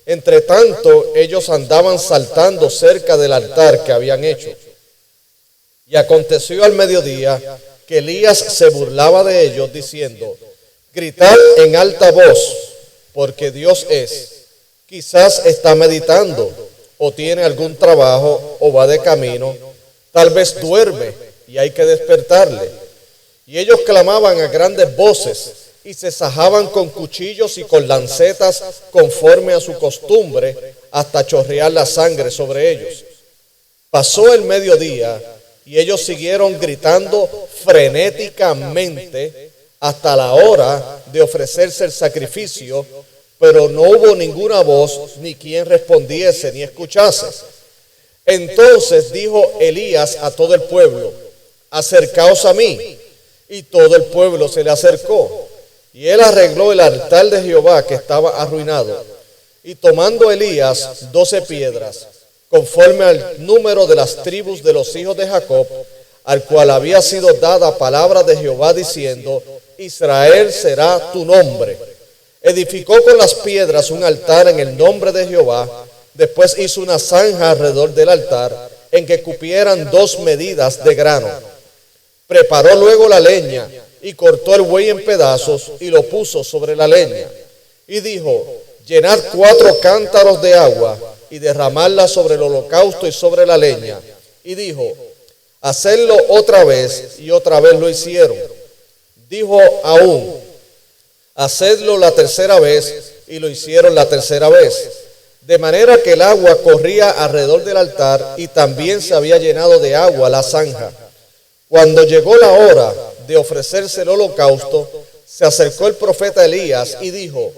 Entre tanto, ellos andaban saltando cerca del altar que habían hecho. Y aconteció al mediodía que Elías se burlaba de ellos, diciendo: gritad en alta voz, porque Dios es. Quizás está meditando, o tiene algún trabajo, o va de camino. Tal vez duerme, y hay que despertarle. Y ellos clamaban a grandes voces, y se sajaban con cuchillos y con lancetas conforme a su costumbre, hasta chorrear la sangre sobre ellos. Pasó el mediodía, y ellos siguieron gritando frenéticamente hasta la hora de ofrecerse el sacrificio, pero no hubo ninguna voz, ni quien respondiese, ni escuchase. Entonces dijo Elías a todo el pueblo: acercaos a mí. Y todo el pueblo se le acercó. Y él arregló el altar de Jehová que estaba arruinado. Y tomando Elías 12 piedras, conforme al número de las tribus de los hijos de Jacob, al cual había sido dada palabra de Jehová diciendo: Israel será tu nombre. Edificó con las piedras un altar en el nombre de Jehová. Después hizo una zanja alrededor del altar, en que cupieran 2 medidas de grano. Preparó luego la leña, y cortó el buey en pedazos, y lo puso sobre la leña. Y dijo: llenad 4 cántaros de agua, y derramadla sobre el holocausto y sobre la leña. Y dijo: hacedlo otra vez, y otra vez lo hicieron. Dijo aún: hacedlo la tercera vez, y lo hicieron la tercera vez. De manera que el agua corría alrededor del altar, y también se había llenado de agua la zanja. Cuando llegó la hora de ofrecerse el holocausto, se acercó el profeta Elías y dijo: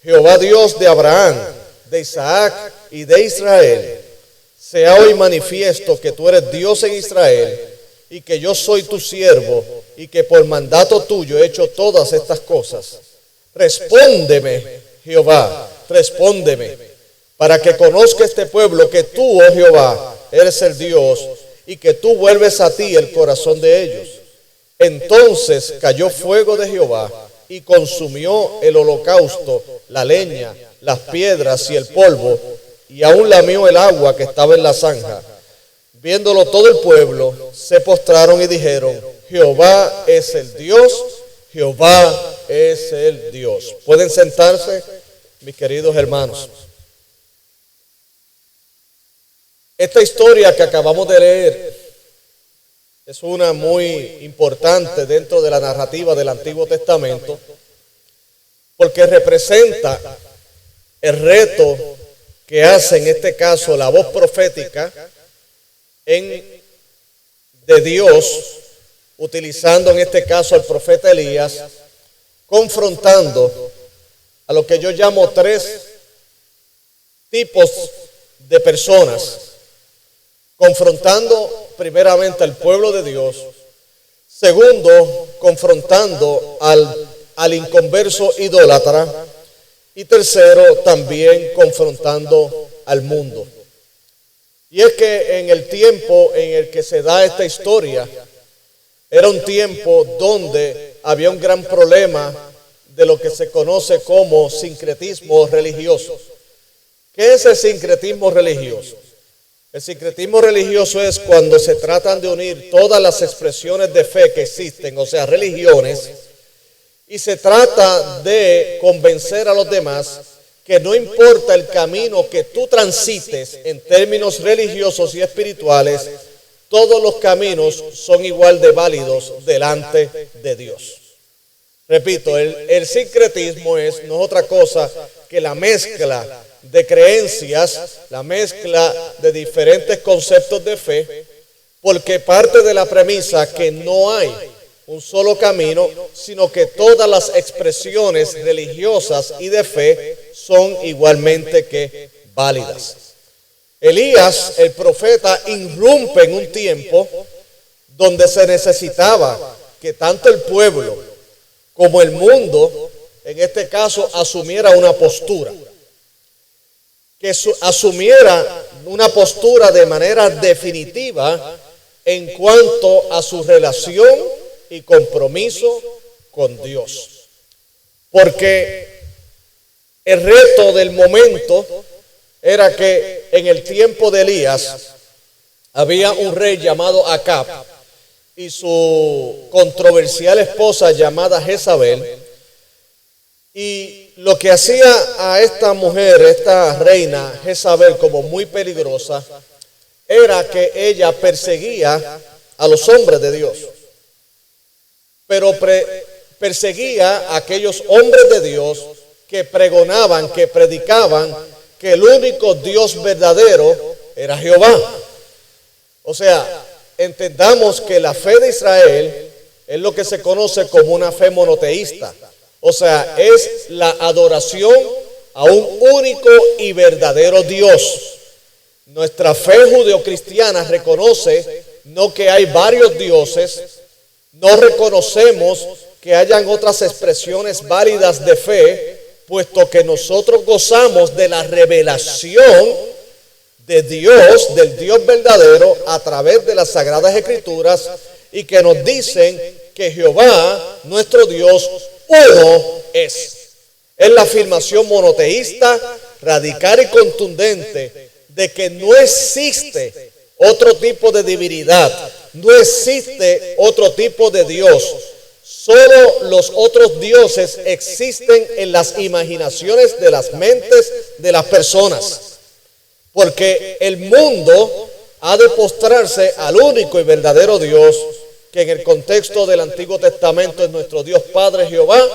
Jehová Dios de Abraham, de Isaac y de Israel, sea hoy manifiesto que tú eres Dios en Israel, y que yo soy tu siervo, y que por mandato tuyo he hecho todas estas cosas. Respóndeme, Jehová, respóndeme, para que conozca este pueblo que tú, oh Jehová, eres el Dios, y que tú vuelves a ti el corazón de ellos. Entonces cayó fuego de Jehová, y consumió el holocausto, la leña, las piedras y el polvo, y aún lamió el agua que estaba en la zanja. Viéndolo todo el pueblo, se postraron y dijeron: Jehová es el Dios, Jehová es el Dios. ¿Pueden sentarse, mis queridos hermanos? Esta historia que acabamos de leer es una muy importante dentro de la narrativa del Antiguo Testamento, porque representa el reto que hace en este caso la voz profética de Dios, utilizando en este caso al profeta Elías, confrontando a lo que yo llamo 3 tipos de personas. Confrontando primeramente al pueblo de Dios. Segundo, confrontando al inconverso idólatra. Y tercero, también confrontando al mundo. Y es que en el tiempo en el que se da esta historia, era un tiempo donde había un gran problema de lo que se conoce como sincretismo religioso. ¿Qué es el sincretismo religioso? El sincretismo religioso es cuando se tratan de unir todas las expresiones de fe que existen, o sea, religiones, y se trata de convencer a los demás que no importa el camino que tú transites en términos religiosos y espirituales, todos los caminos son igual de válidos delante de Dios. Repito, el sincretismo no es otra cosa que la mezcla de creencias, la mezcla de diferentes conceptos de fe, porque parte de la premisa que no hay un solo camino, sino que todas las expresiones religiosas y de fe son igualmente que válidas. Elías, el profeta, irrumpe en un tiempo donde se necesitaba que tanto el pueblo como el mundo, en este caso, asumiera una postura. Que asumiera una postura de manera definitiva en cuanto a su relación y compromiso con Dios. Porque el reto del momento era que en el tiempo de Elías había un rey llamado Acab y su controversial esposa llamada Jezabel. Y lo que hacía a esta mujer, esta reina Jezabel, como muy peligrosa, era que ella perseguía a los hombres de Dios. Pero perseguía a aquellos hombres de Dios que pregonaban, que predicaban que el único Dios verdadero era Jehová. O sea, entendamos que la fe de Israel es lo que se conoce como una fe monoteísta. O sea, es la adoración a un único y verdadero Dios. Nuestra fe judeocristiana reconoce no que hay varios dioses, no reconocemos que hayan otras expresiones válidas de fe, puesto que nosotros gozamos de la revelación de Dios, del Dios verdadero, a través de las Sagradas Escrituras, y que nos dicen que Jehová, nuestro Dios, uno es. Es la afirmación monoteísta, radical y contundente de que no existe otro tipo de divinidad, no existe otro tipo de Dios. Solo los otros dioses existen en las imaginaciones de las mentes de las personas. Porque el mundo ha de postrarse al único y verdadero Dios, que en el contexto del Antiguo Testamento es nuestro Dios Padre Jehová,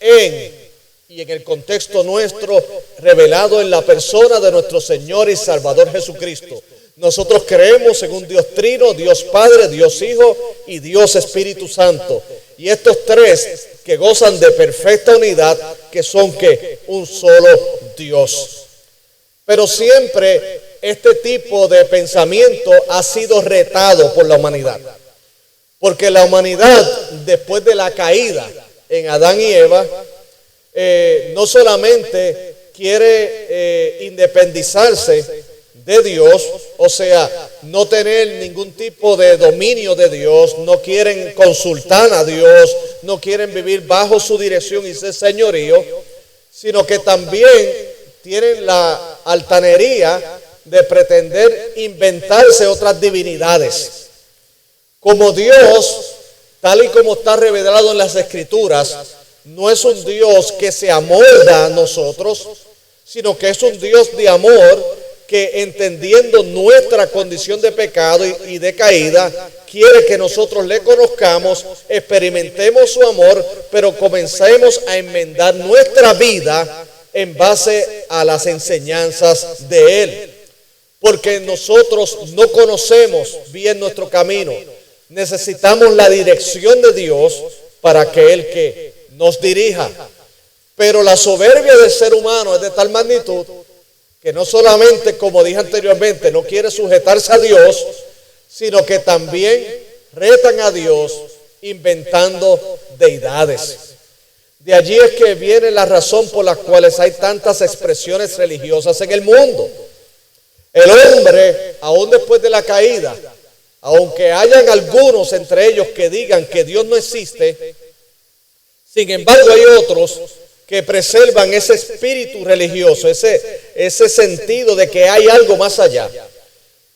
y en el contexto nuestro revelado en la persona de nuestro Señor y Salvador Jesucristo. Nosotros creemos en un Dios trino, Dios Padre, Dios Hijo y Dios Espíritu Santo. Y estos tres que gozan de perfecta unidad, que son ¿qué? Un solo Dios. Pero siempre este tipo de pensamiento ha sido retado por la humanidad. Porque la humanidad, después de la caída en Adán y Eva, no solamente quiere independizarse de Dios, o sea, no tener ningún tipo de dominio de Dios, no quieren consultar a Dios, no quieren vivir bajo su dirección y ser señorío, sino que también tienen la altanería de pretender inventarse otras divinidades. Como Dios, tal y como está revelado en las Escrituras, no es un Dios que se amolda a nosotros, sino que es un Dios de amor que, entendiendo nuestra condición de pecado y de caída, quiere que nosotros le conozcamos, experimentemos su amor, pero comencemos a enmendar nuestra vida en base a las enseñanzas de Él. Porque nosotros no conocemos bien nuestro camino. Necesitamos la dirección de Dios para que Él que nos dirija. Pero la soberbia del ser humano es de tal magnitud que no solamente, como dije anteriormente, no quiere sujetarse a Dios, sino que también retan a Dios inventando deidades. De allí es que viene la razón por la cual hay tantas expresiones religiosas en el mundo. El hombre, aún después de la caída, aunque hayan algunos entre ellos que digan que Dios no existe, sin embargo hay otros que preservan ese espíritu religioso, ese sentido de que hay algo más allá.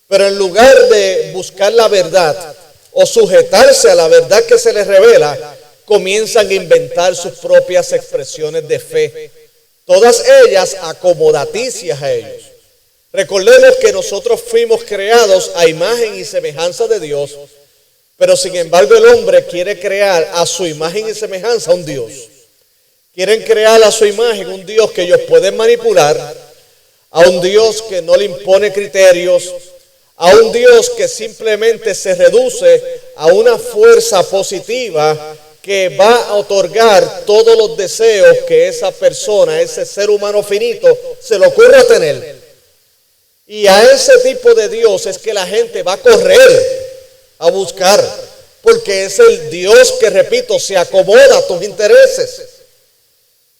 Pero en lugar de buscar la verdad o sujetarse a la verdad que se les revela, comienzan a inventar sus propias expresiones de fe, todas ellas acomodaticias a ellos. Recordemos que nosotros fuimos creados a imagen y semejanza de Dios, pero sin embargo el hombre quiere crear a su imagen y semejanza un Dios. Quieren crear a su imagen un Dios que ellos pueden manipular, a un Dios que no le impone criterios, a un Dios que simplemente se reduce a una fuerza positiva que va a otorgar todos los deseos que esa persona, ese ser humano finito, se le ocurra tener. Y a ese tipo de Dios es que la gente va a correr a buscar, porque es el Dios que, repito, se acomoda a tus intereses.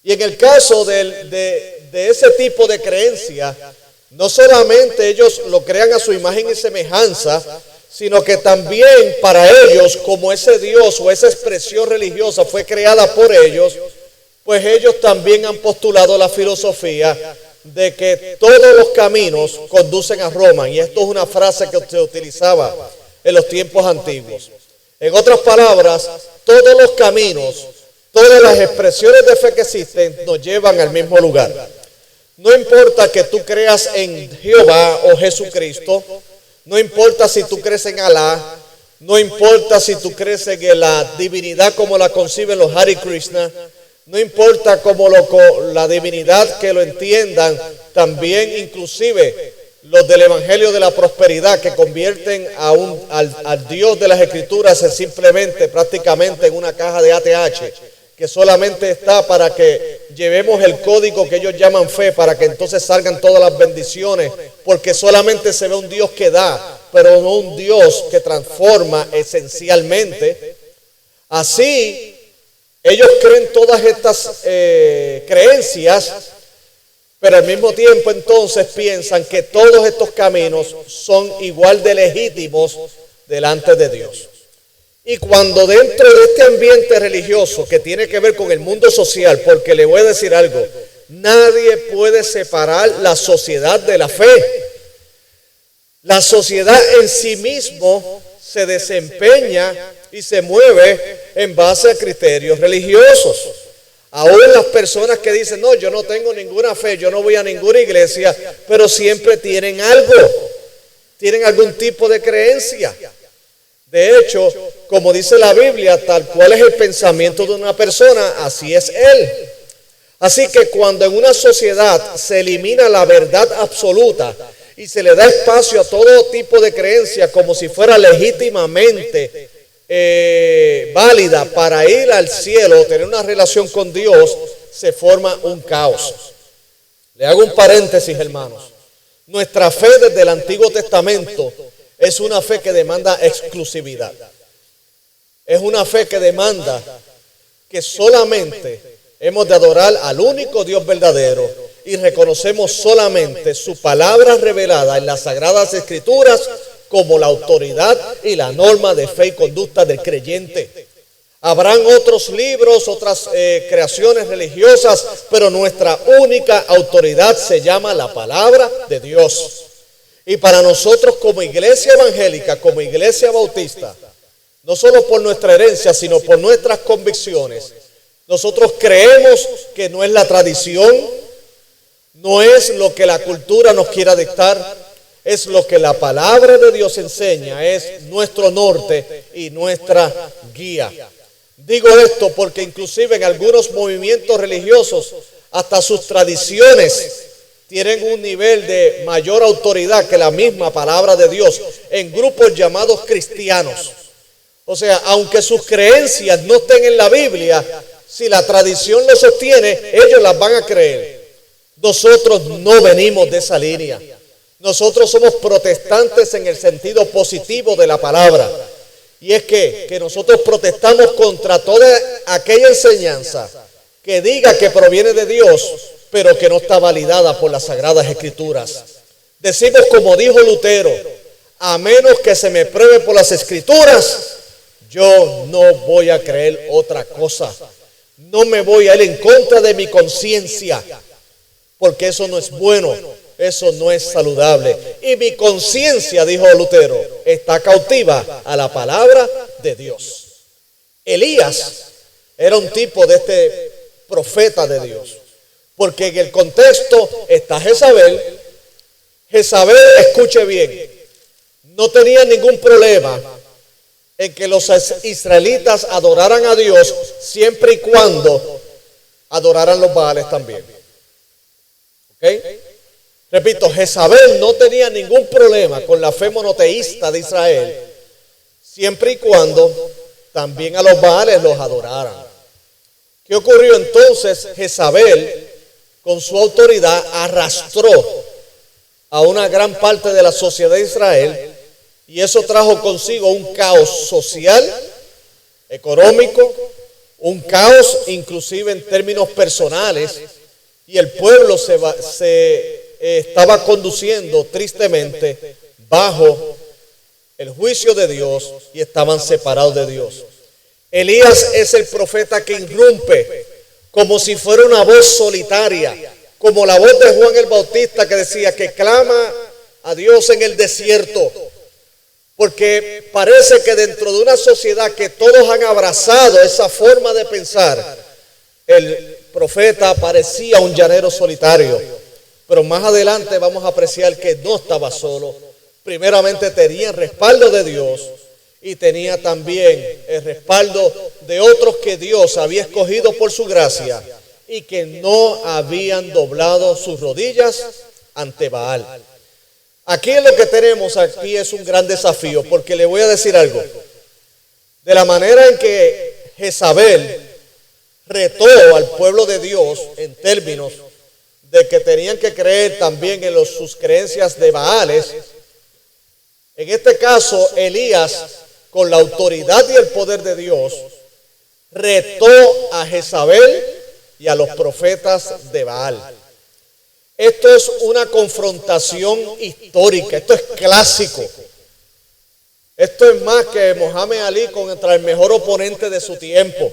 Y en el caso de ese tipo de creencia, no solamente ellos lo crean a su imagen y semejanza, sino que también para ellos, como ese Dios o esa expresión religiosa fue creada por ellos, pues ellos también han postulado la filosofía de que todos los caminos conducen a Roma. Y esto es una frase que se utilizaba en los tiempos antiguos. En otras palabras, todos los caminos, todas las expresiones de fe que existen nos llevan al mismo lugar. No importa que tú creas en Jehová o Jesucristo, no importa si tú crees en Alá, no importa si tú crees en la divinidad como la conciben los Hare Krishna, no importa cómo la divinidad que lo entiendan, también inclusive los del Evangelio de la Prosperidad que convierten al Dios de las Escrituras simplemente, prácticamente en una caja de ATH, que solamente está para que llevemos el código que ellos llaman fe, para que entonces salgan todas las bendiciones, porque solamente se ve un Dios que da, pero no un Dios que transforma esencialmente. Así, ellos creen todas estas creencias, pero al mismo tiempo entonces piensan que todos estos caminos son igual de legítimos delante de Dios. Y cuando dentro de este ambiente religioso que tiene que ver con el mundo social, porque le voy a decir algo, nadie puede separar la sociedad de la fe. La sociedad en sí mismo se desempeña y se mueve en base a criterios religiosos. Aún las personas que dicen, no, yo no tengo ninguna fe, yo no voy a ninguna iglesia, pero siempre tienen algo, tienen algún tipo de creencia. De hecho, como dice la Biblia, tal cual es el pensamiento de una persona, así es él. Así que cuando en una sociedad se elimina la verdad absoluta y se le da espacio a todo tipo de creencia como si fuera legítimamente válida para ir al cielo, tener una relación con Dios, se forma un caos. Le hago un paréntesis, hermanos. Nuestra fe desde el Antiguo Testamento es una fe que demanda exclusividad. Es una fe que demanda que solamente hemos de adorar al único Dios verdadero y reconocemos solamente su palabra revelada en las Sagradas Escrituras como la autoridad y la norma de fe y conducta del creyente. Habrán otros libros, otras creaciones religiosas, pero nuestra única autoridad se llama la palabra de Dios. Y para nosotros como iglesia evangélica, como iglesia bautista, no solo por nuestra herencia, sino por nuestras convicciones, nosotros creemos que no es la tradición, no es lo que la cultura nos quiera dictar, es lo que la palabra de Dios enseña, es nuestro norte y nuestra guía. Digo esto porque inclusive en algunos movimientos religiosos, hasta sus tradiciones tienen un nivel de mayor autoridad que la misma palabra de Dios en grupos llamados cristianos. O sea, aunque sus creencias no estén en la Biblia, si la tradición lo sostiene, ellos las van a creer. Nosotros no venimos de esa línea. Nosotros somos protestantes en el sentido positivo de la palabra. Y es que nosotros protestamos contra toda aquella enseñanza que diga que proviene de Dios, pero que no está validada por las Sagradas Escrituras. Decimos como dijo Lutero, a menos que se me pruebe por las Escrituras, yo no voy a creer otra cosa. No me voy a ir en contra de mi conciencia, porque eso no es bueno, eso no es saludable. Y mi conciencia, dijo Lutero, está cautiva a la palabra de Dios. Elías era un tipo de este profeta de Dios, porque en el contexto está Jezabel. Jezabel, escuche bien, no tenía ningún problema en que los israelitas adoraran a Dios siempre y cuando adoraran los Baales también. ¿Ok? Repito, Jezabel no tenía ningún problema con la fe monoteísta de Israel siempre y cuando también a los Baales los adoraran. ¿Qué ocurrió entonces? Jezabel, con su autoridad, arrastró a una gran parte de la sociedad de Israel, y eso trajo consigo un caos social, económico, un caos inclusive en términos personales, y el pueblo se estaba conduciendo tristemente bajo el juicio de Dios y estaban separados de Dios. Elías es el profeta que irrumpe como si fuera una voz solitaria, como la voz de Juan el Bautista que decía que clama a Dios en el desierto. Porque parece que dentro de una sociedad que todos han abrazado esa forma de pensar, el profeta parecía un llanero solitario. Pero más adelante vamos a apreciar que no estaba solo. Primeramente tenía el respaldo de Dios y tenía también el respaldo de otros que Dios había escogido por su gracia y que no habían doblado sus rodillas ante Baal. Aquí lo que tenemos aquí es un gran desafío, porque le voy a decir algo. De la manera en que Jezabel retó al pueblo de Dios en términos de que tenían que creer también en sus creencias de Baales, en este caso Elías, con la autoridad y el poder de Dios, retó a Jezabel y a los profetas de Baal. Esto es una confrontación histórica, esto es clásico. Esto es más que Mohamed Ali contra el mejor oponente de su tiempo.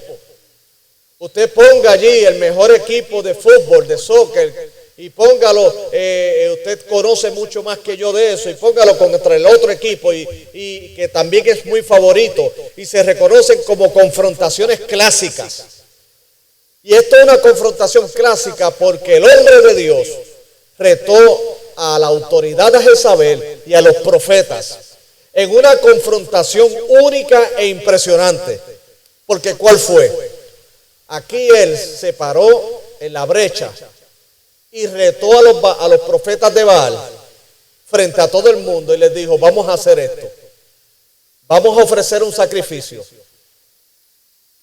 Usted ponga allí el mejor equipo de fútbol, de soccer, y póngalo, usted conoce mucho más que yo de eso, y póngalo contra el otro equipo, y que también es muy favorito, y se reconocen como confrontaciones clásicas. Y esto es una confrontación clásica porque el hombre de Dios retó a la autoridad de Jezabel y a los profetas en una confrontación única e impresionante. Porque ¿cuál fue? Aquí él se paró en la brecha y retó a los profetas de Baal frente a todo el mundo y les dijo: vamos a hacer esto, vamos a ofrecer un sacrificio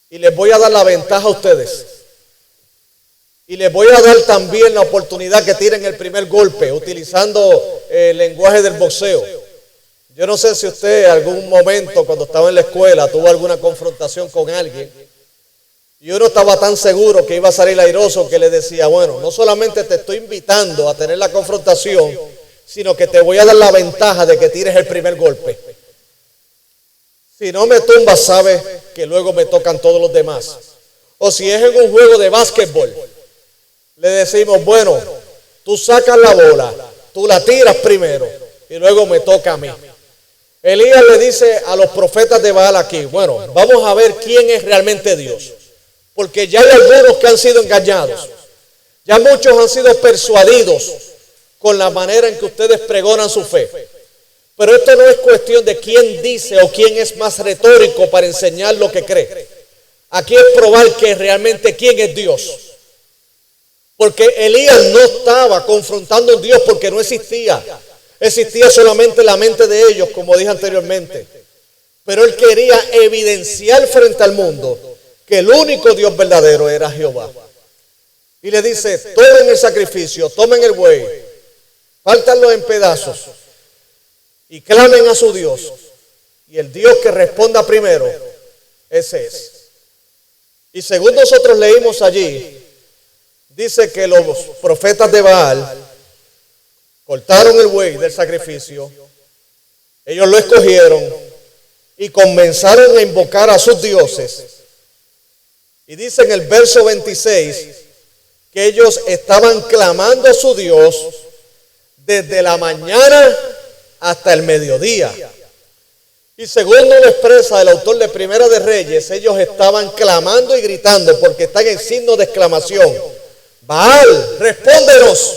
y les voy a dar la ventaja a ustedes. Y les voy a dar también la oportunidad que tiren el primer golpe, utilizando el lenguaje del boxeo. Yo no sé si usted en algún momento, cuando estaba en la escuela, tuvo alguna confrontación con alguien, y uno estaba tan seguro que iba a salir airoso que le decía: bueno, no solamente te estoy invitando a tener la confrontación, sino que te voy a dar la ventaja de que tires el primer golpe. Si no me tumbas, sabes que luego me tocan todos los demás. O si es en un juego de básquetbol, le decimos: bueno, tú sacas la bola, tú la tiras primero y luego me toca a mí. Elías le dice a los profetas de Baal aquí: bueno, vamos a ver quién es realmente Dios. Porque ya hay algunos que han sido engañados. Ya muchos han sido persuadidos con la manera en que ustedes pregonan su fe. Pero esto no es cuestión de quién dice o quién es más retórico para enseñar lo que cree. Aquí es probar que realmente quién es Dios. Porque Elías no estaba confrontando a Dios porque no existía. Existía solamente la mente de ellos, como dije anteriormente. Pero él quería evidenciar frente al mundo que el único Dios verdadero era Jehová. Y le dice: tomen el sacrificio, tomen el buey, pártanlo en pedazos y clamen a su Dios. Y el Dios que responda primero, ese es. Y según nosotros leímos allí, dice que los profetas de Baal cortaron el buey del sacrificio, ellos lo escogieron y comenzaron a invocar a sus dioses. Y dice en el verso 26 que ellos estaban clamando a su Dios desde la mañana hasta el mediodía. Y según lo expresa el autor de Primera de Reyes, ellos estaban clamando y gritando porque están en signo de exclamación: Baal, respóndenos,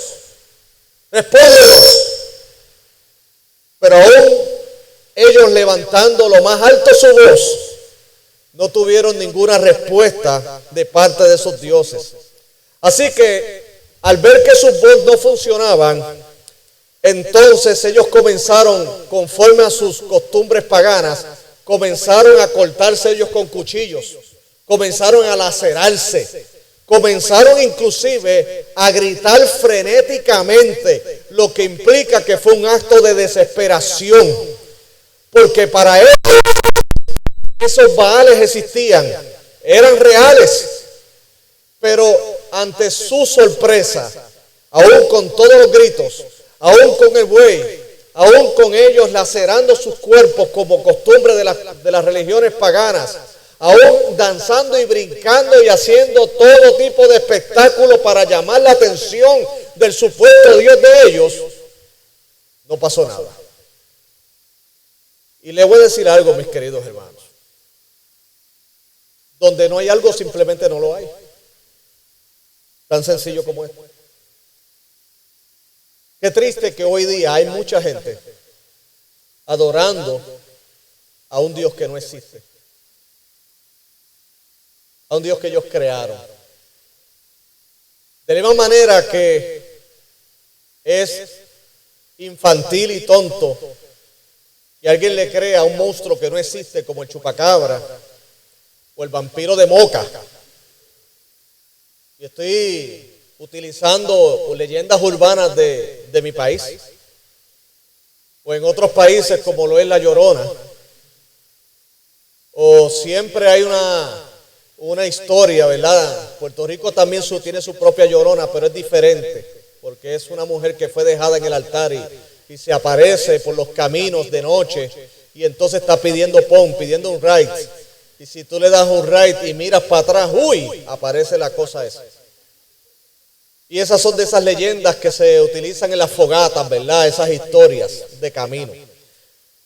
respóndenos. Pero aún ellos, levantando lo más alto su voz, no tuvieron ninguna respuesta de parte de sus dioses. Así que al ver que sus voces no funcionaban, entonces ellos comenzaron, conforme a sus costumbres paganas, comenzaron a cortarse ellos con cuchillos, comenzaron a lacerarse, comenzaron inclusive a gritar frenéticamente, lo que implica que fue un acto de desesperación, porque para ellos esos Baales existían, eran reales, pero ante su sorpresa, aún con todos los gritos, aún con el buey, aún con ellos lacerando sus cuerpos como costumbre de las religiones paganas, aún danzando y brincando y haciendo todo tipo de espectáculos para llamar la atención del supuesto Dios de ellos, no pasó nada. Y le voy a decir algo, mis queridos hermanos. Donde no hay algo, simplemente no lo hay. Tan sencillo como esto. Qué triste que hoy día hay mucha gente adorando a un Dios que no existe. A un Dios que ellos crearon. De la misma manera que es infantil y tonto y alguien le crea a un monstruo que no existe como el chupacabra o el vampiro de Moca. Y estoy utilizando leyendas urbanas de mi país o en otros países como lo es La Llorona. O siempre hay una historia, ¿verdad? Puerto Rico también tiene su propia Llorona, pero es diferente, porque es una mujer que fue dejada en el altar y se aparece por los caminos de noche y entonces está pidiendo un ride. Y si tú le das un ride y miras para atrás, ¡uy!, aparece la cosa esa. Y esas son de esas leyendas que se utilizan en las fogatas, ¿verdad? Esas historias de camino.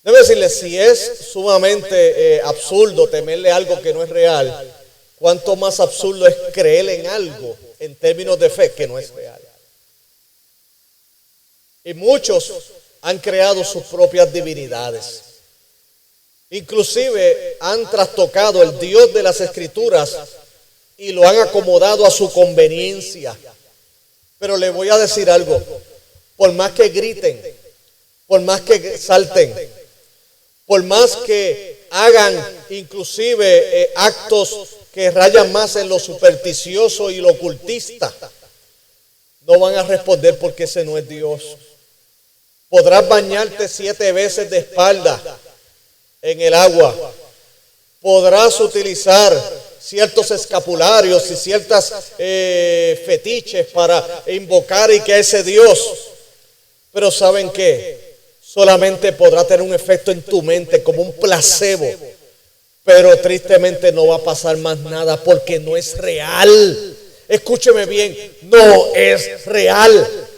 Debo decirle, si es sumamente absurdo temerle algo que no es real, cuánto más absurdo es creer en algo en términos de fe que no es real. Y muchos han creado sus propias divinidades. Inclusive han trastocado el Dios de las Escrituras y lo han acomodado a su conveniencia. Pero le voy a decir algo, por más que griten, por más que salten, por más que hagan inclusive actos que rayan más en lo supersticioso y lo ocultista, no van a responder porque ese no es Dios. Podrás bañarte 7 veces de espalda en el agua, podrás utilizar ciertos escapularios y ciertas fetiches para invocar y que a ese Dios, pero ¿saben qué? Solamente podrá tener un efecto en tu mente como un placebo, pero tristemente no va a pasar más nada porque no es real. Escúcheme bien, no es real.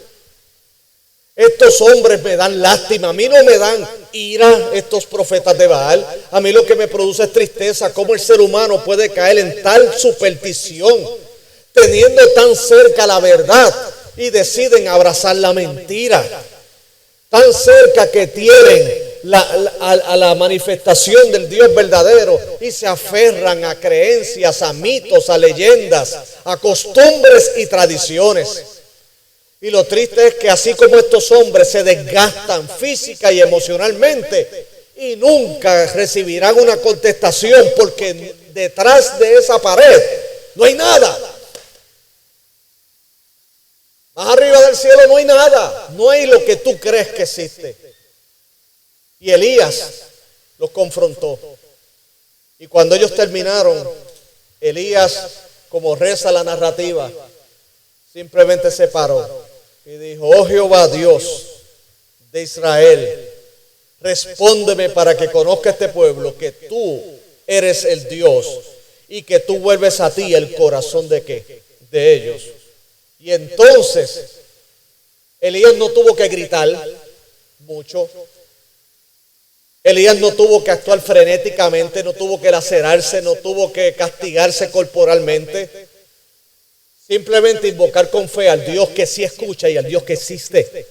Estos hombres me dan lástima, a mí no me dan ira estos profetas de Baal. A mí lo que me produce es tristeza, cómo el ser humano puede caer en tal superstición, teniendo tan cerca la verdad y deciden abrazar la mentira. Tan cerca que tienen a la manifestación del Dios verdadero y se aferran a creencias, a mitos, a leyendas, a costumbres y tradiciones. Y lo triste es que así como estos hombres se desgastan física y emocionalmente y nunca recibirán una contestación porque detrás de esa pared no hay nada. Más arriba del cielo no hay nada, no hay lo que tú crees que existe. Y Elías los confrontó. Y cuando ellos terminaron, Elías, como reza la narrativa, simplemente se paró y dijo: oh Jehová Dios de Israel, respóndeme para que conozca este pueblo que tú eres el Dios y que tú vuelves a ti el corazón de ¿qué? De ellos. Y entonces Elías no tuvo que gritar mucho. Elías no tuvo que actuar frenéticamente, no tuvo que lacerarse, no tuvo que castigarse corporalmente. Simplemente invocar con fe al Dios que sí escucha y al Dios que existe.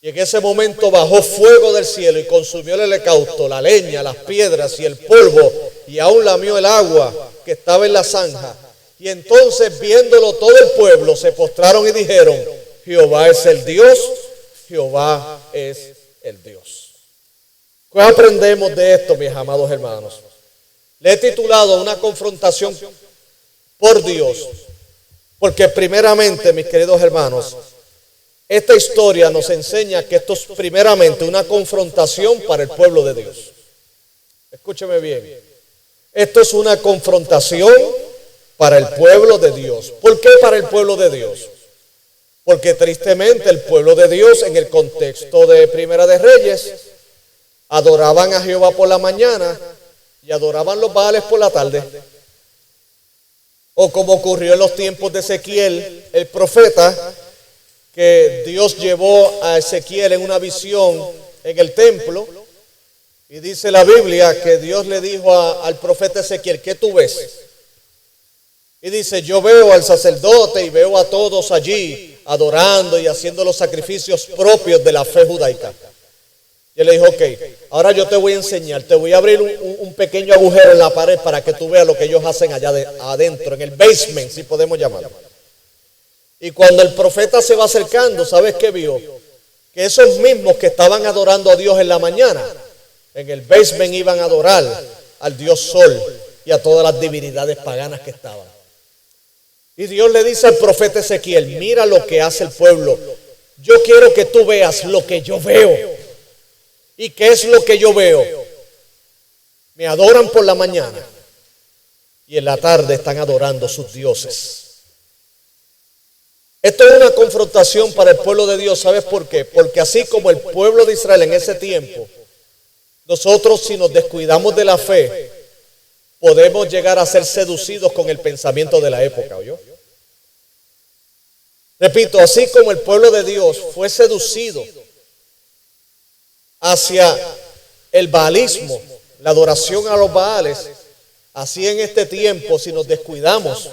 Y en ese momento bajó fuego del cielo y consumió el holocausto, la leña, las piedras y el polvo, y aún lamió el agua que estaba en la zanja. Y entonces, viéndolo todo el pueblo, se postraron y dijeron: Jehová es el Dios, Jehová es el Dios. ¿Qué aprendemos de esto, mis amados hermanos? Le he titulado una confrontación por Dios, porque primeramente, mis queridos hermanos, esta historia nos enseña que esto es primeramente una confrontación para el pueblo de Dios. Escúcheme bien, esto es una confrontación para el pueblo de Dios. ¿Por qué para el pueblo de Dios? Porque tristemente el pueblo de Dios, en el contexto de Primera de Reyes, adoraban a Jehová por la mañana y adoraban los Baales por la tarde. O como ocurrió en los tiempos de Ezequiel, el profeta, que Dios llevó a Ezequiel en una visión en el templo. Y dice la Biblia que Dios le dijo al profeta Ezequiel, ¿qué tú ves? Y dice, yo veo al sacerdote y veo a todos allí adorando y haciendo los sacrificios propios de la fe judaica. Y él le dijo, ok, ahora yo te voy a enseñar, te voy a abrir un pequeño agujero en la pared para que tú veas lo que ellos hacen allá adentro, en el basement, si podemos llamarlo. Y cuando el profeta se va acercando, ¿sabes qué vio? Que esos mismos que estaban adorando a Dios en la mañana, en el basement iban a adorar al Dios Sol y a todas las divinidades paganas que estaban. Y Dios le dice al profeta Ezequiel, mira lo que hace el pueblo. Yo quiero que tú veas lo que yo veo. ¿Y qué es lo que yo veo? Me adoran por la mañana y en la tarde están adorando a sus dioses. Esto es una confrontación para el pueblo de Dios. ¿Sabes por qué? Porque así como el pueblo de Israel en ese tiempo, nosotros si nos descuidamos de la fe, podemos llegar a ser seducidos con el pensamiento de la época, ¿oyó? Repito, así como el pueblo de Dios fue seducido hacia el baalismo, la adoración a los baales, así en este tiempo, si nos descuidamos,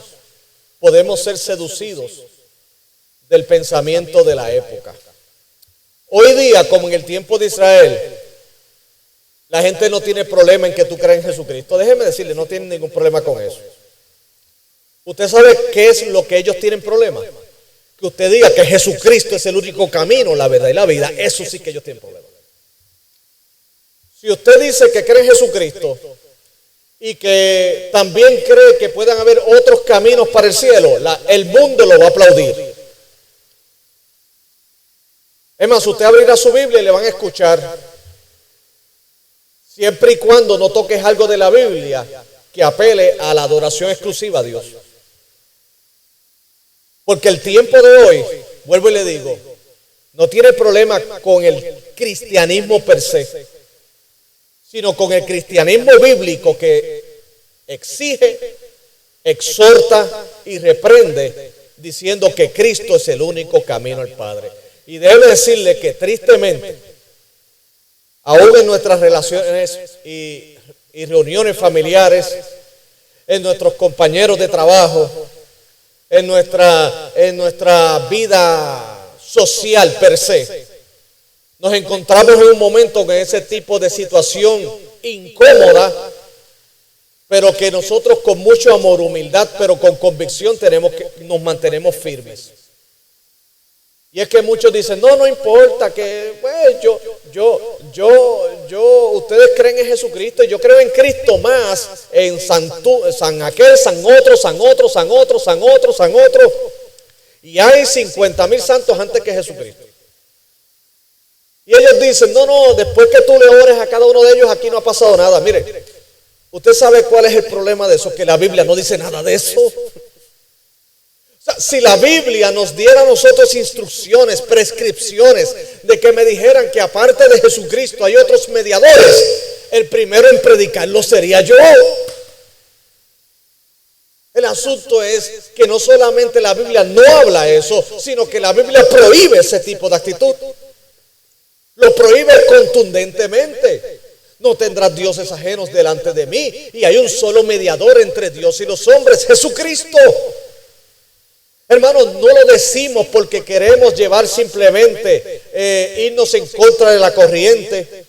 podemos ser seducidos del pensamiento de la época. Hoy día, como en el tiempo de Israel, la gente no tiene problema en que tú creas en Jesucristo. Déjeme decirle, no tienen ningún problema con eso. ¿Usted sabe qué es lo que ellos tienen problema? Que usted diga que Jesucristo es el único camino, la verdad y la vida. Eso sí que ellos tienen problema. Si usted dice que cree en Jesucristo y que también cree que puedan haber otros caminos para el cielo, el mundo lo va a aplaudir. Es más, usted abrirá su Biblia y le van a escuchar, siempre y cuando no toques algo de la Biblia que apele a la adoración exclusiva a Dios. Porque el tiempo de hoy, vuelvo y le digo, no tiene problema con el cristianismo per se, sino con el cristianismo bíblico que exige, exhorta y reprende, diciendo que Cristo es el único camino al Padre. Y debo decirle que tristemente, aún en nuestras relaciones y reuniones familiares, en nuestros compañeros de trabajo, en nuestra vida social per se, nos encontramos en un momento en ese tipo de situación incómoda, pero que nosotros con mucho amor, humildad, pero con convicción nos mantenemos firmes. Y es que muchos dicen, no importa, que pues ustedes creen en Jesucristo, y yo creo en Cristo más, en San aquel, San otro. Y hay 50,000 santos antes que Jesucristo. Y ellos dicen, no, después que tú le ores a cada uno de ellos, aquí no ha pasado nada. Mire, ¿usted sabe cuál es el problema de eso? Que la Biblia no dice nada de eso. O sea, si la Biblia nos diera a nosotros instrucciones, prescripciones, de que me dijeran que aparte de Jesucristo hay otros mediadores, el primero en predicarlo sería yo. El asunto es que no solamente la Biblia no habla eso, sino que la Biblia prohíbe ese tipo de actitud. Lo prohíbe contundentemente. No tendrás dioses ajenos delante de mí, y hay un solo mediador entre Dios y los hombres, Jesucristo. Hermanos, no lo decimos porque queremos llevar simplemente irnos en contra de la corriente.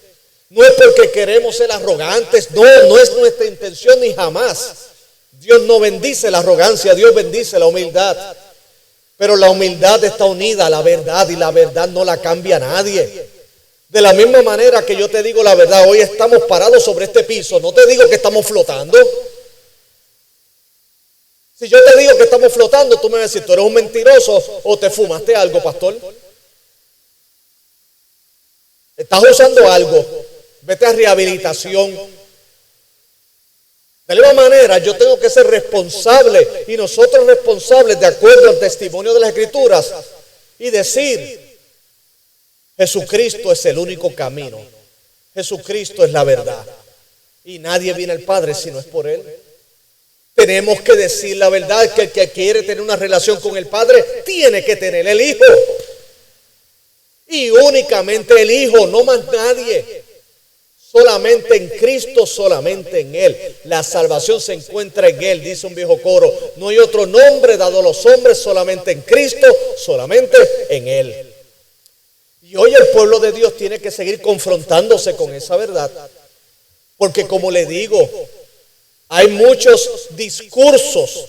No es porque queremos ser arrogantes. No es nuestra intención ni jamás. Dios no bendice la arrogancia, Dios bendice la humildad. Pero la humildad está unida a la verdad, y la verdad no la cambia nadie. De la misma manera que yo te digo la verdad, hoy estamos parados sobre este piso, no te digo que estamos flotando. Si yo te digo que estamos flotando, tú me vas a decir, ¿tú eres un mentiroso o te fumaste algo, pastor? ¿Estás usando algo? Vete a rehabilitación. De la misma manera, yo tengo que ser responsable, y nosotros responsables de acuerdo al testimonio de las Escrituras, y decir, Jesucristo es el único camino. Jesucristo es la verdad. Y nadie viene al Padre si no es por Él. Tenemos que decir la verdad, que el que quiere tener una relación con el Padre tiene que tener el Hijo. Y únicamente el Hijo, no más nadie. Solamente en Cristo, solamente en Él. La salvación se encuentra en Él, dice un viejo coro. No hay otro nombre dado a los hombres, solamente en Cristo, solamente en Él. Y hoy el pueblo de Dios tiene que seguir confrontándose con esa verdad. Porque como le digo, hay muchos discursos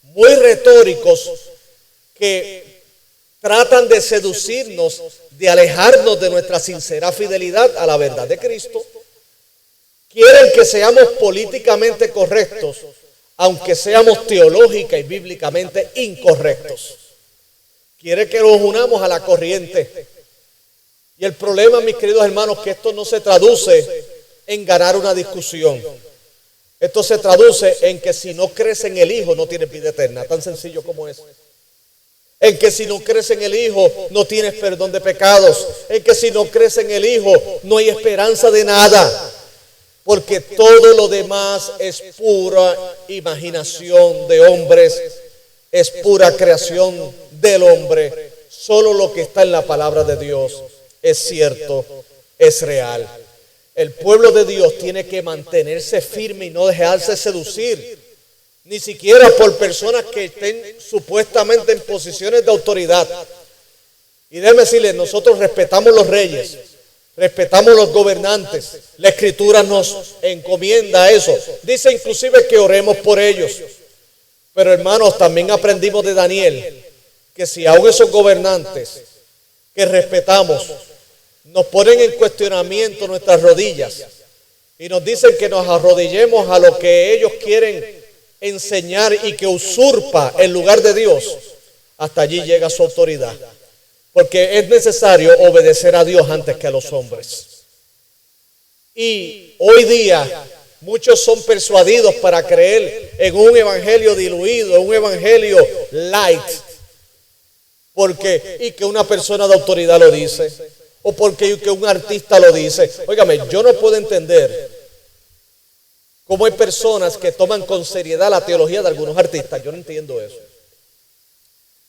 muy retóricos que tratan de seducirnos, de alejarnos de nuestra sincera fidelidad a la verdad de Cristo. Quieren que seamos políticamente correctos, aunque seamos teológica y bíblicamente incorrectos. Quieren que nos unamos a la corriente. Y el problema, mis queridos hermanos, que esto no se traduce en ganar una discusión. Esto se traduce en que si no crees en el Hijo, no tienes vida eterna. Tan sencillo como es. En que si no crees en el Hijo, no tienes perdón de pecados. En que si no crees en el Hijo, no hay esperanza de nada. Porque todo lo demás es pura imaginación de hombres. Es pura creación del hombre. Solo lo que está en la palabra de Dios es cierto, es real. El pueblo de Dios tiene que mantenerse firme y no dejarse seducir. Ni siquiera por personas que estén supuestamente en posiciones de autoridad. Y déjeme decirles, nosotros respetamos los reyes, respetamos los gobernantes. La Escritura nos encomienda eso. Dice inclusive que oremos por ellos. Pero hermanos, también aprendimos de Daniel que si aún esos gobernantes que respetamos nos ponen en cuestionamiento nuestras rodillas y nos dicen que nos arrodillemos a lo que ellos quieren enseñar y que usurpa el lugar de Dios, hasta allí llega su autoridad. Porque es necesario obedecer a Dios antes que a los hombres. Y hoy día muchos son persuadidos para creer en un evangelio diluido, en un evangelio light. Y que una persona de autoridad lo dice, o porque que un artista lo dice. Óigame, yo no puedo entender cómo hay personas que toman con seriedad la teología de algunos artistas. Yo no entiendo eso.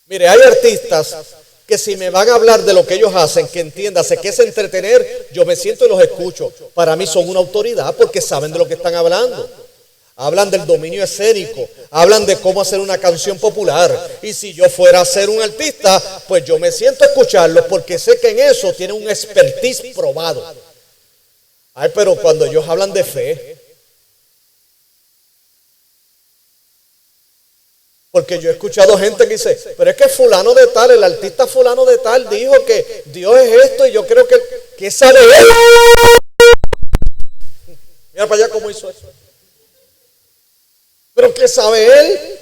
Mire, hay artistas que si me van a hablar de lo que ellos hacen, que entiéndase que es entretener, yo me siento y los escucho. Para mí son una autoridad porque saben de lo que están hablando. Hablan del dominio escénico, hablan de cómo hacer una canción popular. Y si yo fuera a ser un artista, pues yo me siento a escucharlos porque sé que en eso tienen un expertise probado. Ay, pero cuando ellos hablan de fe, porque yo he escuchado gente que dice, pero es que fulano de tal, el artista fulano de tal dijo que Dios es esto y yo creo que sabe él. Mira para allá cómo hizo eso. ¿Pero qué sabe él?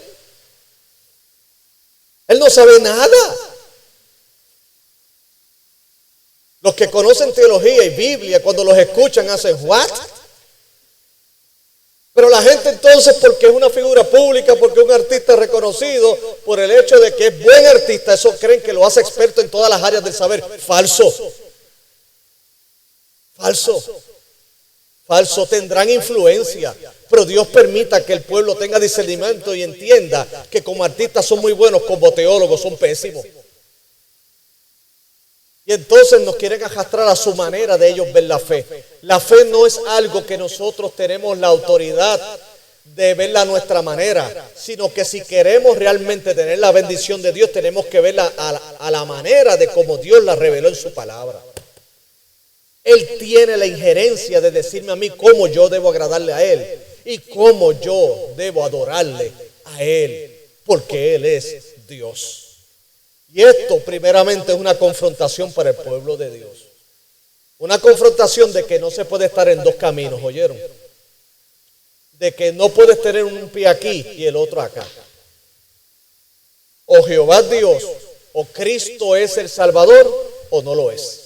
Él no sabe nada. Los que conocen teología y Biblia, cuando los escuchan, hacen ¿what? Pero la gente entonces, porque es una figura pública, porque es un artista reconocido, por el hecho de que es buen artista, eso creen que lo hace experto en todas las áreas del saber. Falso. Falso. Falso. Tendrán influencia, pero Dios permita que el pueblo tenga discernimiento y entienda que como artistas son muy buenos, como teólogos son pésimos. Y entonces nos quieren arrastrar a su manera de ellos ver la fe. La fe no es algo que nosotros tenemos la autoridad de verla a nuestra manera, sino que si queremos realmente tener la bendición de Dios, tenemos que verla a la manera de como Dios la reveló en su palabra. Él tiene la injerencia de decirme a mí cómo yo debo agradarle a Él y cómo yo debo adorarle a Él, porque Él es Dios. Y esto primeramente es una confrontación para el pueblo de Dios. Una confrontación de que no se puede estar en dos caminos, ¿oyeron? De que no puedes tener un pie aquí y el otro acá. O Jehová es Dios, o Cristo es el Salvador, o no lo es.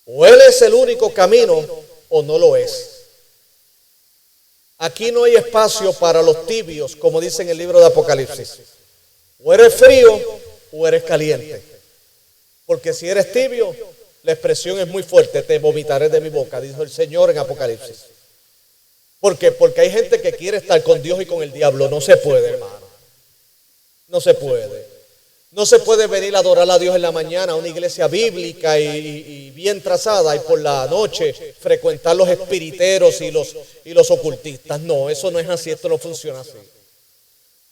O Él es el único camino o no lo es. Aquí no hay espacio para los tibios, como dice en el libro de Apocalipsis. O eres frío o eres caliente. Porque si eres tibio, la expresión es muy fuerte, te vomitaré de mi boca, dijo el Señor en Apocalipsis. ¿Por qué? Porque hay gente que quiere estar con Dios y con el diablo. No se puede, hermano. No se puede. No se puede venir a adorar a Dios en la mañana a una iglesia bíblica y bien trazada, y por la noche frecuentar los espiriteros y los ocultistas. No, eso no es así, esto no funciona así.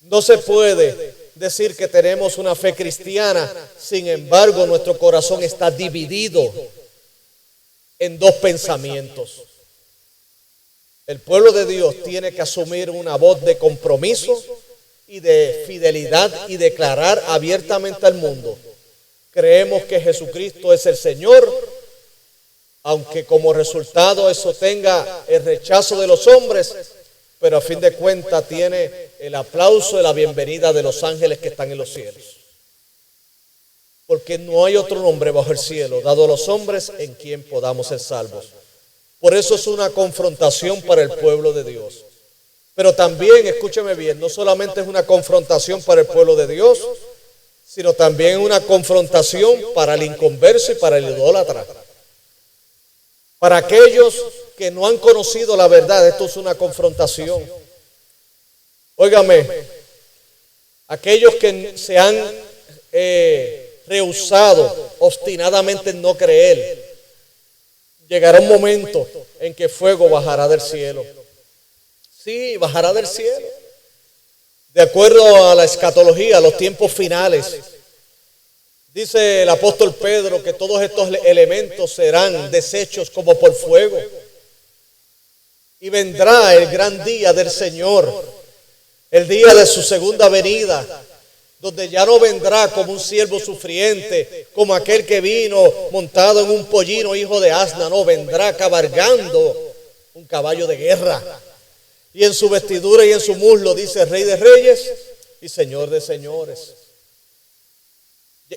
No se puede decir que tenemos una fe cristiana, sin embargo nuestro corazón está dividido en dos pensamientos. El pueblo de Dios tiene que asumir una voz de compromiso y de fidelidad y declarar abiertamente al mundo: creemos que Jesucristo es el Señor, aunque como resultado eso tenga el rechazo de los hombres, pero a fin de cuentas tiene el aplauso y la bienvenida de los ángeles que están en los cielos. Porque no hay otro nombre bajo el cielo dado a los hombres en quien podamos ser salvos. Por eso es una confrontación para el pueblo de Dios. Pero también, escúcheme bien, no solamente es una confrontación para el pueblo de Dios, sino también una confrontación para el inconverso y para el idólatra. Para aquellos que no han conocido la verdad, esto es una confrontación. Óigame, aquellos que se han rehusado obstinadamente en no creer, llegará un momento en que fuego bajará del cielo. Sí, bajará del cielo. De acuerdo a la escatología, los tiempos finales, dice el apóstol Pedro que todos estos elementos serán deshechos como por fuego. Y vendrá el gran día del Señor, el día de su segunda venida, donde ya no vendrá como un siervo sufriente, como aquel que vino montado en un pollino hijo de asna. No, vendrá cabalgando un caballo de guerra. Y en su vestidura y en su muslo dice Rey de Reyes y Señor de Señores.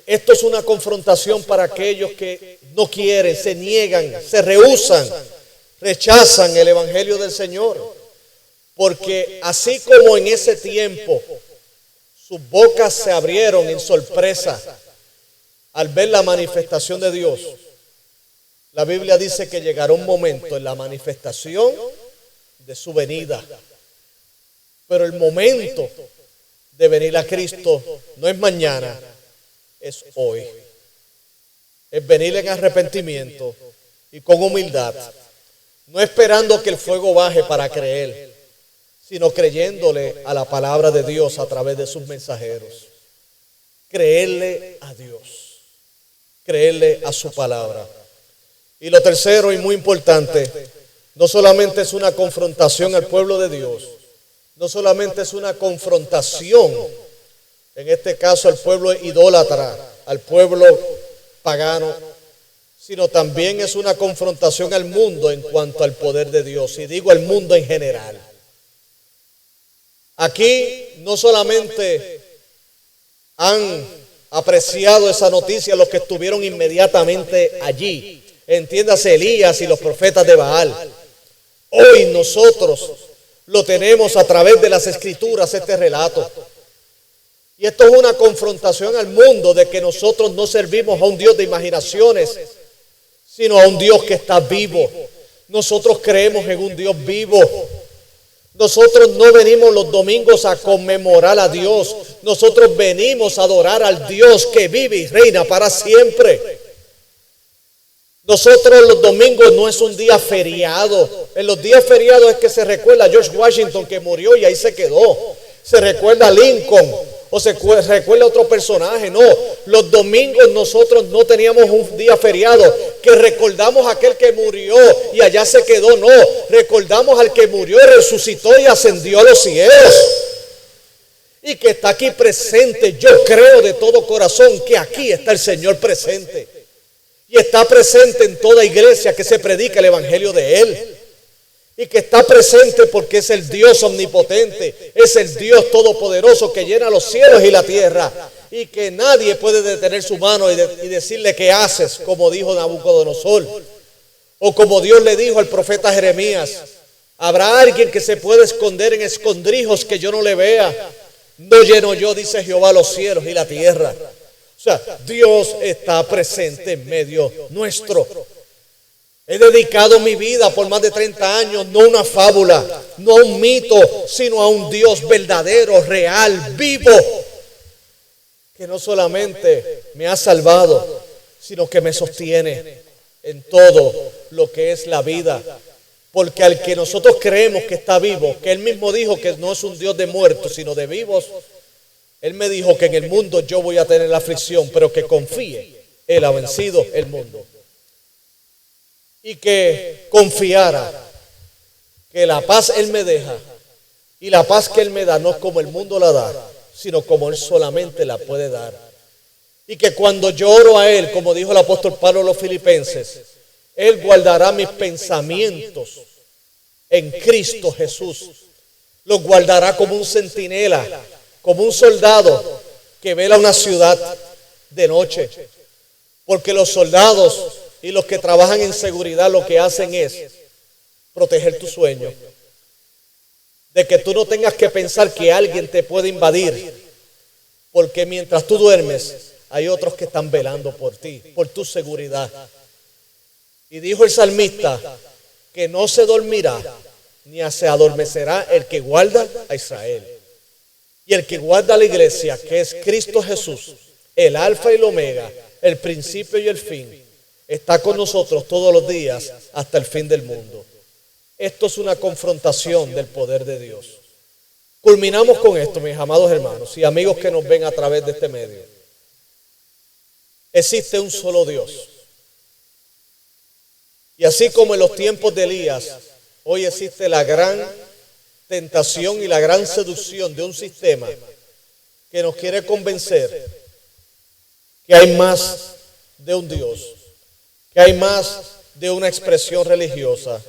Esto es una confrontación para aquellos que no quieren, se niegan, se rehúsan, rechazan el Evangelio del Señor. Porque así como en ese tiempo sus bocas se abrieron en sorpresa al ver la manifestación de Dios, la Biblia dice que llegará un momento en la manifestación de su venida. Pero el momento de venir a Cristo no es mañana, es hoy. Es venir en arrepentimiento y con humildad, no esperando que el fuego baje para creer, sino creyéndole a la palabra de Dios a través de sus mensajeros. Creerle a Dios, creerle a su palabra. Y lo tercero y muy importante, no solamente es una confrontación al pueblo de Dios, no solamente es una confrontación, en este caso al pueblo idólatra, al pueblo pagano, sino también es una confrontación al mundo en cuanto al poder de Dios, y digo al mundo en general. Aquí no solamente han apreciado esa noticia los que estuvieron inmediatamente allí, entiéndase Elías y los profetas de Baal. Hoy nosotros lo tenemos a través de las Escrituras, este relato. Y esto es una confrontación al mundo de que nosotros no servimos a un Dios de imaginaciones, sino a un Dios que está vivo. Nosotros creemos en un Dios vivo. Nosotros no venimos los domingos a conmemorar a Dios. Nosotros venimos a adorar al Dios que vive y reina para siempre. Nosotros los domingos no es un día feriado. En los días feriados es que se recuerda a George Washington que murió y ahí se quedó. Se recuerda a Lincoln o se recuerda a otro personaje. No, los domingos nosotros no teníamos un día feriado que recordamos a aquel que murió y allá se quedó. No, recordamos al que murió y resucitó y ascendió a los cielos. Y que está aquí presente. Yo creo de todo corazón que aquí está el Señor presente. Y está presente en toda iglesia que se predica el evangelio de Él. Y que está presente porque es el Dios omnipotente, es el Dios todopoderoso que llena los cielos y la tierra. Y que nadie puede detener su mano y decirle qué haces, como dijo Nabucodonosor. O como Dios le dijo al profeta Jeremías: ¿habrá alguien que se pueda esconder en escondrijos que yo no le vea? No lleno yo, dice Jehová, los cielos y la tierra. O sea, Dios está presente en medio nuestro. He dedicado mi vida por más de 30 años, no a una fábula, no a un mito, sino a un Dios verdadero, real, vivo, que no solamente me ha salvado, sino que me sostiene en todo lo que es la vida. Porque al que nosotros creemos que está vivo, que Él mismo dijo que no es un Dios de muertos, sino de vivos, Él me dijo que en el mundo yo voy a tener la aflicción, pero que confíe, Él ha vencido el mundo. Y que confiara que la paz Él me deja y la paz que Él me da no es como el mundo la da, sino como Él solamente la puede dar. Y que cuando yo oro a Él, como dijo el apóstol Pablo a los filipenses, Él guardará mis pensamientos en Cristo Jesús. Los guardará como un centinela, como un soldado que vela una ciudad de noche. Porque los soldados y los que trabajan en seguridad lo que hacen es proteger tu sueño. De que tú no tengas que pensar que alguien te puede invadir. Porque mientras tú duermes, hay otros que están velando por ti, por tu seguridad. Y dijo el salmista que no se dormirá ni se adormecerá el que guarda a Israel. Y el que guarda a la iglesia, que es Cristo Jesús, el alfa y el omega, el principio y el fin, está con nosotros todos los días hasta el fin del mundo. Esto es una confrontación del poder de Dios. Culminamos con esto, mis amados hermanos y amigos que nos ven a través de este medio. Existe un solo Dios. Y así como en los tiempos de Elías, hoy existe la gran tentación y la gran seducción de un sistema que nos quiere convencer que hay más de un Dios, que hay más de una expresión religiosa.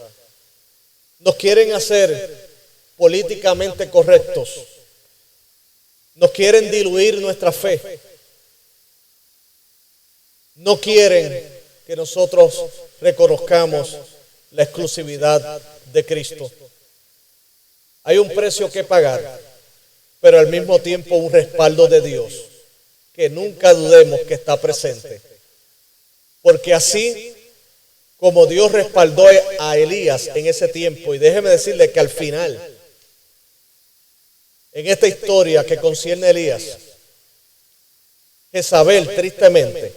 Nos quieren hacer políticamente correctos, nos quieren diluir nuestra fe, no quieren que nosotros reconozcamos la exclusividad de Cristo. Hay un precio que pagar, pero al mismo tiempo un respaldo de Dios, que nunca dudemos que está presente. Porque así como Dios respaldó a Elías en ese tiempo, y déjeme decirle que al final, en esta historia que concierne a Elías, Jezabel tristemente,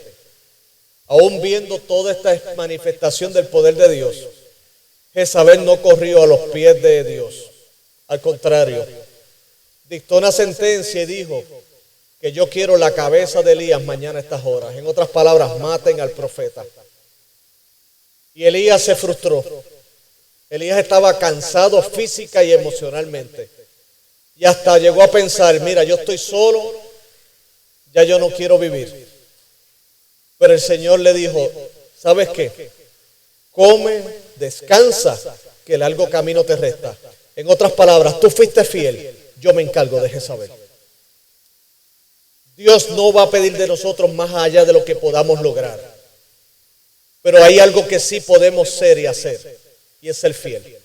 aún viendo toda esta manifestación del poder de Dios, Jezabel no corrió a los pies de Dios. Al contrario, dictó una sentencia y dijo que yo quiero la cabeza de Elías mañana a estas horas. En otras palabras, maten al profeta. Y Elías se frustró. Elías estaba cansado física y emocionalmente. Y hasta llegó a pensar, mira, yo estoy solo, ya yo no quiero vivir. Pero el Señor le dijo, ¿sabes qué? Come, descansa, que el largo camino te resta. En otras palabras, tú fuiste fiel, yo me encargo de Jezabel. Dios no va a pedir de nosotros más allá de lo que podamos lograr. Pero hay algo que sí podemos ser y hacer, y es ser fiel.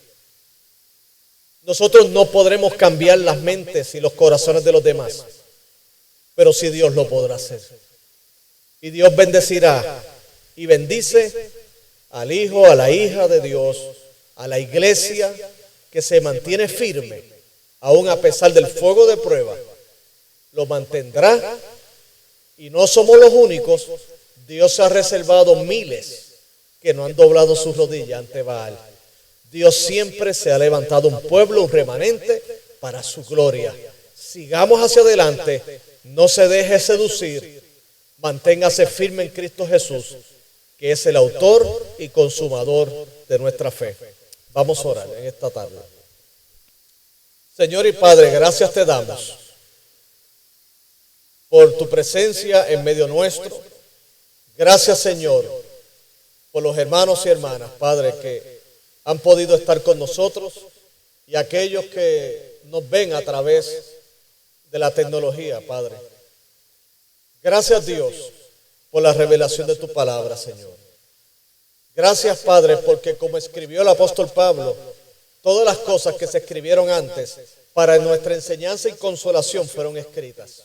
Nosotros no podremos cambiar las mentes y los corazones de los demás, pero sí Dios lo podrá hacer. Y Dios bendecirá y bendice al hijo, a la hija de Dios, a la iglesia que se mantiene firme, aún a pesar del fuego de prueba, lo mantendrá. Y no somos los únicos. Dios ha reservado miles que no han doblado sus rodillas ante Baal. Dios siempre se ha levantado un pueblo, un remanente para su gloria. Sigamos hacia adelante, no se deje seducir, manténgase firme en Cristo Jesús, que es el autor y consumador de nuestra fe. Vamos a orar en esta tarde. Señor y Padre, gracias te damos por tu presencia en medio nuestro. Gracias, Señor, por los hermanos y hermanas, Padre, que han podido estar con nosotros y aquellos que nos ven a través de la tecnología, Padre. Gracias, Dios, por la revelación de tu palabra, Señor. Gracias, Padre, porque como escribió el apóstol Pablo, todas las cosas que se escribieron antes para nuestra enseñanza y consolación fueron escritas.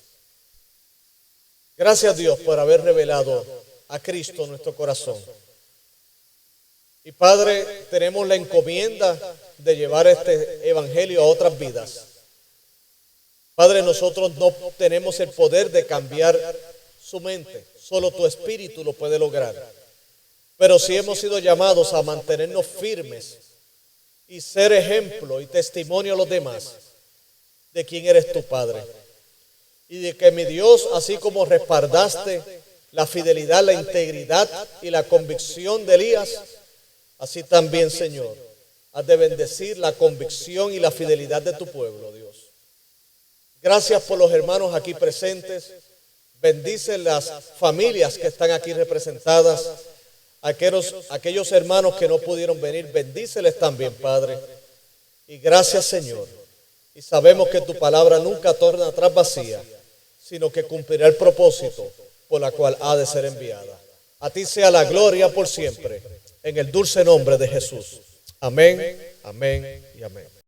Gracias, Dios, por haber revelado a Cristo en nuestro corazón. Y Padre, tenemos la encomienda de llevar este evangelio a otras vidas. Padre, nosotros no tenemos el poder de cambiar su mente, solo tu Espíritu lo puede lograr. Pero sí hemos sido llamados a mantenernos firmes y ser ejemplo y testimonio a los demás de quién eres tu Padre. Y de que mi Dios, así como respaldaste la fidelidad, la integridad y la convicción de Elías, así también, Señor, has de bendecir la convicción y la fidelidad de tu pueblo, Dios. Gracias por los hermanos aquí presentes. Bendice las familias que están aquí representadas. Aquellos hermanos que no pudieron venir, bendíceles también, Padre. Y gracias, Señor. Y sabemos que tu palabra nunca torna atrás vacía, sino que cumplirá el propósito por la cual ha de ser enviada. A ti sea la gloria por siempre, en el dulce nombre de Jesús. Amén, amén y amén.